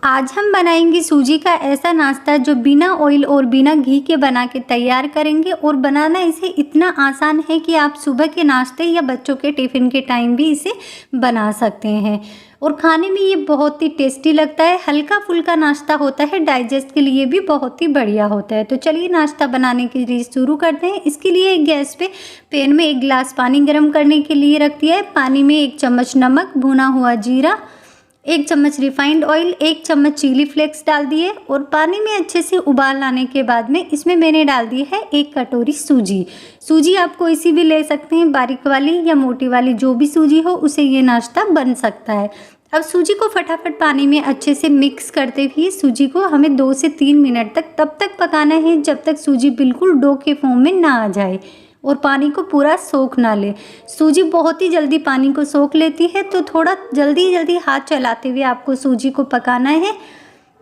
आज हम बनाएंगे सूजी का ऐसा नाश्ता जो बिना ऑयल और बिना घी के बना के तैयार करेंगे। और बनाना इसे इतना आसान है कि आप सुबह के नाश्ते या बच्चों के टिफ़िन के टाइम भी इसे बना सकते हैं। और खाने में ये बहुत ही टेस्टी लगता है, हल्का फुल्का नाश्ता होता है, डाइजेस्ट के लिए भी बहुत ही बढ़िया होता है। तो चलिए नाश्ता बनाने की रीत शुरू करते हैं। इसके लिए गैस पे पैन में 1 गिलास पानी गर्म करने के लिए रख दिया है। पानी में 1 चम्मच नमक, भुना हुआ जीरा, 1 चम्मच रिफाइंड ऑयल, 1 चम्मच चिली फ्लेक्स डाल दिए। और पानी में अच्छे से उबाल आने के बाद में इसमें मैंने डाल दी है 1 कटोरी सूजी। सूजी आप कोई सी भी ले सकते हैं, बारीक वाली या मोटी वाली, जो भी सूजी हो उसे ये नाश्ता बन सकता है। अब सूजी को फटाफट पानी में अच्छे से मिक्स करते हुए सूजी को हमें 2 से 3 मिनट तक तब तक पकाना है जब तक सूजी बिल्कुल डो के फॉर्म में ना आ जाए और पानी को पूरा सोख ना ले। सूजी बहुत ही जल्दी पानी को सोख लेती है, तो थोड़ा जल्दी हाथ चलाते हुए आपको सूजी को पकाना है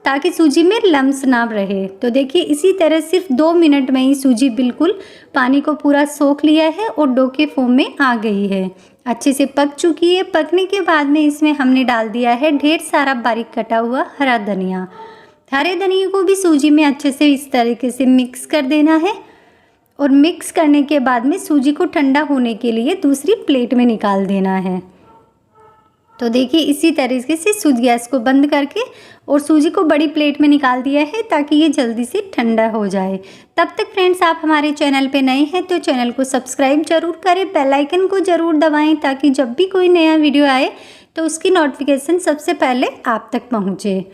ताकि सूजी में लम्स ना रहे। तो देखिए इसी तरह सिर्फ 2 मिनट में ही सूजी बिल्कुल पानी को पूरा सोख लिया है और डो के फॉर्म में आ गई है, अच्छे से पक चुकी है। पकने के बाद में इसमें हमने डाल दिया है ढेर सारा बारीक कटा हुआ हरा धनिया। हरे धनिया को भी सूजी में अच्छे से इस तरीके से मिक्स कर देना है। और मिक्स करने के बाद में सूजी को ठंडा होने के लिए दूसरी प्लेट में निकाल देना है। तो देखिए इसी तरीके से सूजी गैस को बंद करके और सूजी को बड़ी प्लेट में निकाल दिया है ताकि ये जल्दी से ठंडा हो जाए। तब तक फ्रेंड्स आप हमारे चैनल पे नए हैं तो चैनल को सब्सक्राइब जरूर करें, बेल आइकन को ज़रूर दबाएं ताकि जब भी कोई नया वीडियो आए तो उसकी नोटिफिकेशन सबसे पहले आप तक पहुँचे।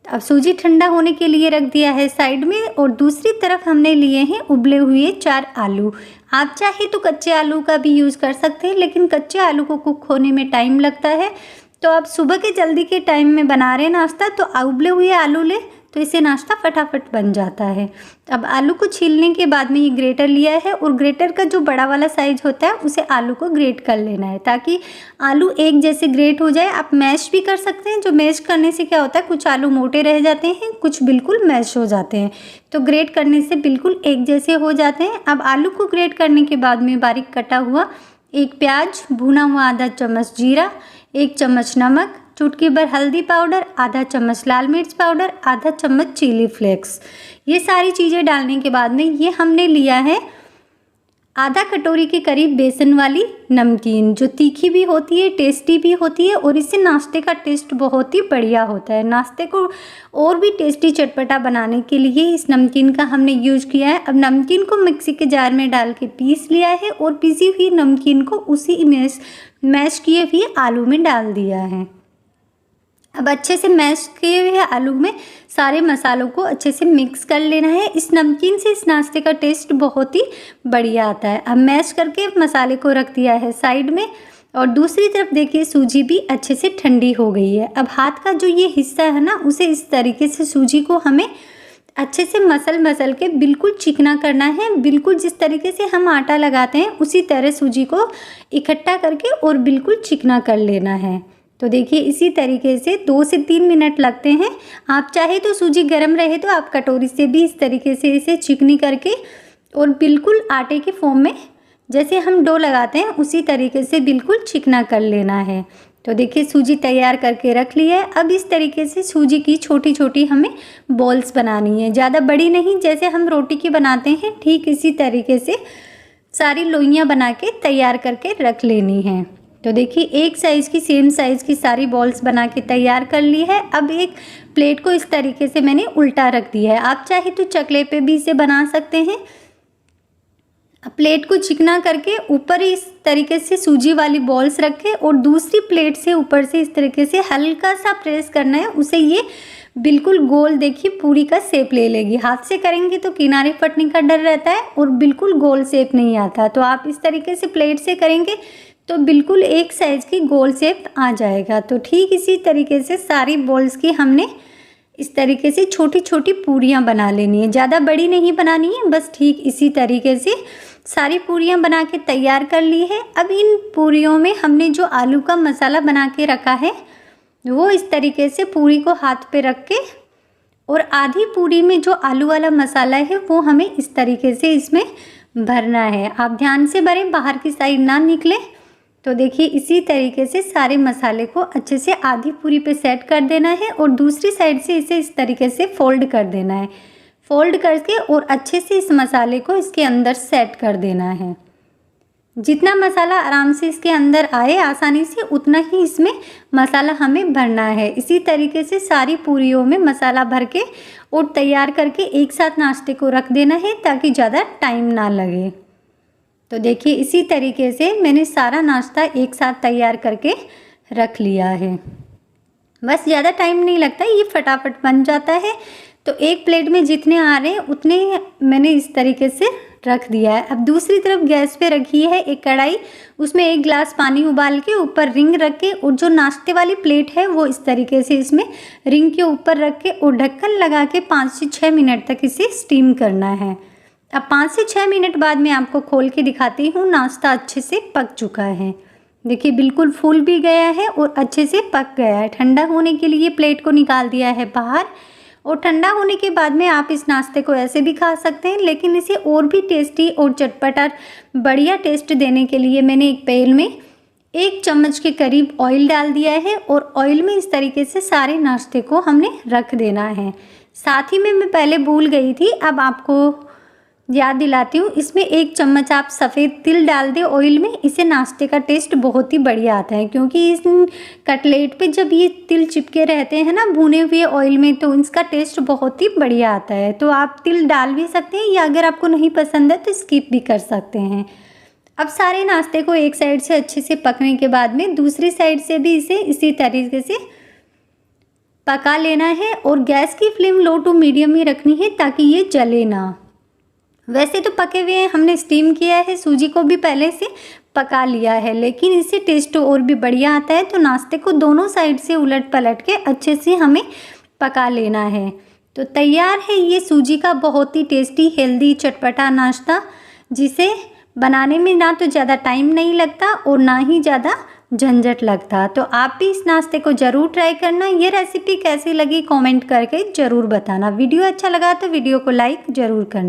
अब सूजी ठंडा होने के लिए रख दिया है साइड में। और दूसरी तरफ हमने लिए हैं उबले हुए 4 आलू। आप चाहे तो कच्चे आलू का भी यूज़ कर सकते हैं, लेकिन कच्चे आलू को कुक होने में टाइम लगता है। तो आप सुबह के जल्दी के टाइम में बना रहे हैं नाश्ता तो उबले हुए आलू ले, तो इससे नाश्ता फटाफट बन जाता है। अब आलू को छीलने के बाद में ये ग्रेटर लिया है और ग्रेटर का जो बड़ा वाला साइज होता है उसे आलू को ग्रेट कर लेना है ताकि आलू एक जैसे ग्रेट हो जाए। आप मैश भी कर सकते हैं, जो मैश करने से क्या होता है कुछ आलू मोटे रह जाते हैं, कुछ बिल्कुल मैश हो जाते हैं। तो ग्रेट करने से बिल्कुल एक जैसे हो जाते हैं। अब आलू को ग्रेट करने के बाद में बारीक कटा हुआ 1 प्याज, भुना हुआ आधा चम्मच जीरा, 1 चम्मच नमक, चुटकी भर हल्दी पाउडर, आधा चम्मच लाल मिर्च पाउडर, आधा चम्मच चिली फ्लेक्स। ये सारी चीज़ें डालने के बाद में ये हमने लिया है आधा कटोरी के करीब बेसन वाली नमकीन, जो तीखी भी होती है, टेस्टी भी होती है और इससे नाश्ते का टेस्ट बहुत ही बढ़िया होता है। नाश्ते को और भी टेस्टी चटपटा बनाने के लिए इस नमकीन का हमने यूज किया है। अब नमकीन को मिक्सी के जार में डाल के पीस लिया है और पीसी हुई नमकीन को उसी मैश किए हुए आलू में डाल दिया है। अब अच्छे से मैश किए हुए आलू में सारे मसालों को अच्छे से मिक्स कर लेना है। इस नमकीन से इस नाश्ते का टेस्ट बहुत ही बढ़िया आता है। अब मैश करके मसाले को रख दिया है साइड में। और दूसरी तरफ देखिए सूजी भी अच्छे से ठंडी हो गई है। अब हाथ का जो ये हिस्सा है ना, उसे इस तरीके से सूजी को हमें अच्छे से मसल के बिल्कुल चिकना करना है। बिल्कुल जिस तरीके से हम आटा लगाते हैं उसी तरह सूजी को इकट्ठा करके और बिल्कुल चिकना कर लेना है। तो देखिए इसी तरीके से 2 से 3 मिनट लगते हैं। आप चाहे तो सूजी गर्म रहे तो आप कटोरी से भी इस तरीके से इसे चिकनी करके और बिल्कुल आटे के फॉर्म में जैसे हम डो लगाते हैं उसी तरीके से बिल्कुल चिकना कर लेना है। तो देखिए सूजी तैयार करके रख ली है। अब इस तरीके से सूजी की छोटी छोटी हमें बॉल्स बनानी है, ज़्यादा बड़ी नहीं, जैसे हम रोटी की बनाते हैं ठीक इसी तरीके से सारी लोइयाँ बना के तैयार करके रख लेनी है। तो देखिए एक साइज़ की सेम साइज़ की सारी बॉल्स बना के तैयार कर ली है। अब एक प्लेट को इस तरीके से मैंने उल्टा रख दिया है। आप चाहे तो चकले पे भी इसे बना सकते हैं। प्लेट को चिकना करके ऊपर इस तरीके से सूजी वाली बॉल्स रखें और दूसरी प्लेट से ऊपर से इस तरीके से हल्का सा प्रेस करना है, उसे ये बिल्कुल गोल देखिए पूरी का शेप ले लेगी। हाथ से करेंगे तो किनारे फटने का डर रहता है और बिल्कुल गोल शेप नहीं आता। तो आप इस तरीके से प्लेट से करेंगे तो बिल्कुल एक साइज़ की गोल शेप आ जाएगा। तो ठीक इसी तरीके से सारी बॉल्स की हमने इस तरीके से छोटी छोटी पूरियाँ बना लेनी है, ज़्यादा बड़ी नहीं बनानी है, बस ठीक इसी तरीके से सारी पूरियाँ बना के तैयार कर ली है। अब इन पूरियों में हमने जो आलू का मसाला बना के रखा है वो इस तरीके से पूरी को हाथ पे रख के और आधी पूरी में जो आलू वाला मसाला है वो हमें इस तरीके से इसमें भरना है। आप ध्यान से भरें, बाहर की साइड ना निकले। तो देखिए इसी तरीके से सारे मसाले को अच्छे से आधी पूरी पे सेट कर देना है और दूसरी साइड से इसे इस तरीके से फोल्ड कर देना है। फोल्ड करके और अच्छे से इस मसाले को इसके अंदर सेट कर देना है। जितना मसाला आराम से इसके अंदर आए आसानी से, उतना ही इसमें मसाला हमें भरना है। इसी तरीके से सारी पूरियों में मसाला भर के और तैयार करके एक साथ नाश्ते को रख देना है ताकि ज़्यादा टाइम ना लगे। तो देखिए इसी तरीके से मैंने सारा नाश्ता एक साथ तैयार करके रख लिया है। बस ज़्यादा टाइम नहीं लगता, ये फटाफट बन जाता है। तो एक प्लेट में जितने आ रहे हैं उतने मैंने इस तरीके से रख दिया है। अब दूसरी तरफ गैस पे रखी है एक कढ़ाई, उसमें 1 गिलास पानी उबाल के ऊपर रिंग रख के और जो नाश्ते वाली प्लेट है वो इस तरीके से इसमें रिंग के ऊपर रख के और ढक्कन लगा के 5 से 6 मिनट तक इसे स्टीम करना है। अब 5 से 6 मिनट बाद मैं आपको खोल के दिखाती हूँ। नाश्ता अच्छे से पक चुका है। देखिए बिल्कुल फूल भी गया है और अच्छे से पक गया है। ठंडा होने के लिए प्लेट को निकाल दिया है बाहर और ठंडा होने के बाद में आप इस नाश्ते को ऐसे भी खा सकते हैं, लेकिन इसे और भी टेस्टी और चटपटा बढ़िया टेस्ट देने के लिए मैंने एक पैन में 1 चम्मच के करीब ऑयल डाल दिया है और ऑयल में इस तरीके से सारे नाश्ते को हमने रख देना है। साथ ही में मैं पहले भूल गई थी, अब आपको याद दिलाती हूँ, इसमें 1 चम्मच आप सफ़ेद तिल डाल दें ऑयल में। इससे नाश्ते का टेस्ट बहुत ही बढ़िया आता है, क्योंकि इस कटलेट पे जब ये तिल चिपके रहते हैं ना भुने हुए ऑयल में, तो इसका टेस्ट बहुत ही बढ़िया आता है। तो आप तिल डाल भी सकते हैं या अगर आपको नहीं पसंद है तो स्किप भी कर सकते हैं। अब सारे नाश्ते को एक साइड से अच्छे से पकने के बाद में दूसरी साइड से भी इसे इसी तरीके से पका लेना है और गैस की फ्लेम लो टू मीडियम ही रखनी है ताकि ये जले ना। वैसे तो पके हुए हैं, हमने स्टीम किया है, सूजी को भी पहले से पका लिया है, लेकिन इससे टेस्ट और भी बढ़िया आता है। तो नाश्ते को दोनों साइड से उलट पलट के अच्छे से हमें पका लेना है। तो तैयार है ये सूजी का बहुत ही टेस्टी हेल्दी चटपटा नाश्ता, जिसे बनाने में ना तो ज़्यादा टाइम नहीं लगता और ना ही ज़्यादा झंझट लगता। तो आप भी इस नाश्ते को ज़रूर ट्राई करना। ये रेसिपी कैसी लगी कमेंट करके ज़रूर बताना। वीडियो अच्छा लगा तो वीडियो को लाइक ज़रूर करना।